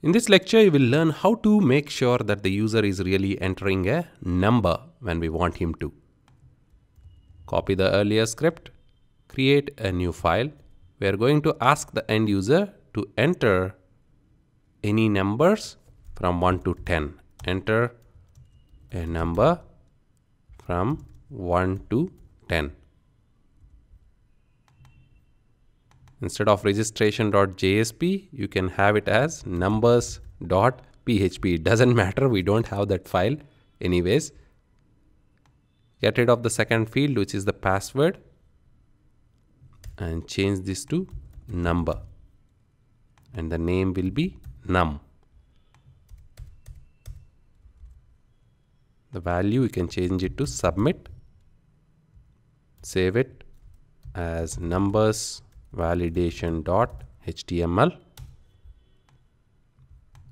In this lecture, you will learn how to make sure that the user is really entering a number when we want him to. Copy the earlier script, create a new file. We are going to ask the end user to enter any numbers from 1 to 10. Enter a number from 1 to 10. Instead of registration.jsp, you can have it as numbers.php. It doesn't matter, we don't have that file anyways. Get rid of the second field, which is the password, and change this to number, and the name will be num. The value you can change it to submit. Save it as numbers validation.html,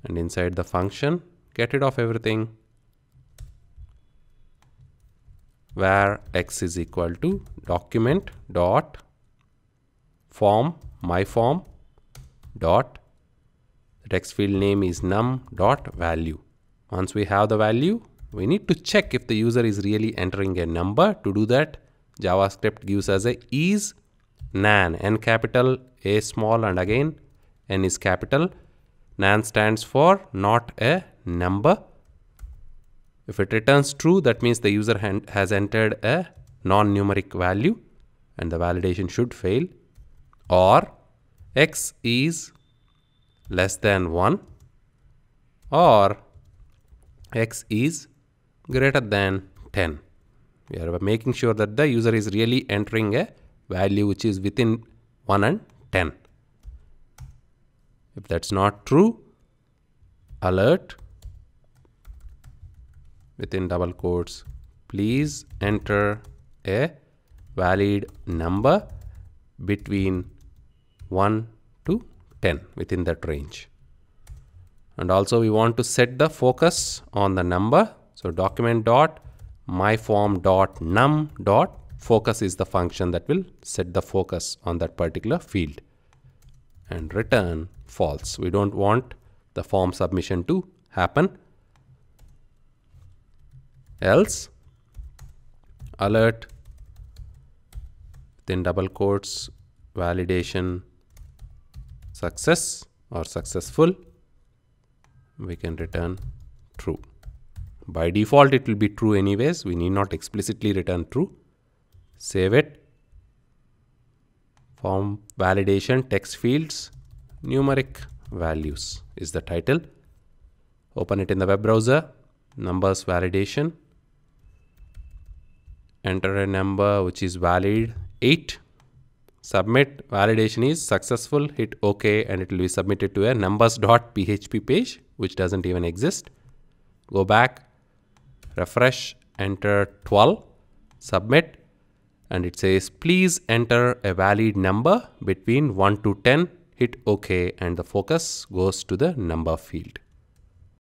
and inside the function, get rid of everything where x is equal to document dot form my form dot, the text field name is num dot value. Once we have the value, we need to check if the user is really entering a number. To do that, JavaScript gives us a is nan, n capital, a small, and again n is capital. Nan stands for not a number. If it returns true, that means the user has entered a non-numeric value and the validation should fail. Or x is less than 1 or x is greater than 10. We are making sure that the user is really entering a value which is within 1 and 10. If that's not true, alert within double quotes, please enter a valid number between 1 to 10 within that range. And also we want to set the focus on the number. So document dot myform dot num dot focus is the function that will set the focus on that particular field, and return false. We don't want the form submission to happen. Else alert within double quotes validation success or successful. We can return true. By default it will be true anyways. We need not explicitly return true. Save it. Form validation text fields numeric values is the title. Open it in the web browser. Numbers validation. Enter a number which is valid 8. Submit. Validation is successful. Hit OK and it will be submitted to a numbers.php page which doesn't even exist. Go back, refresh, enter 12, submit, and it says please enter a valid number between 1 to 10. Hit OK and the focus goes to the number field.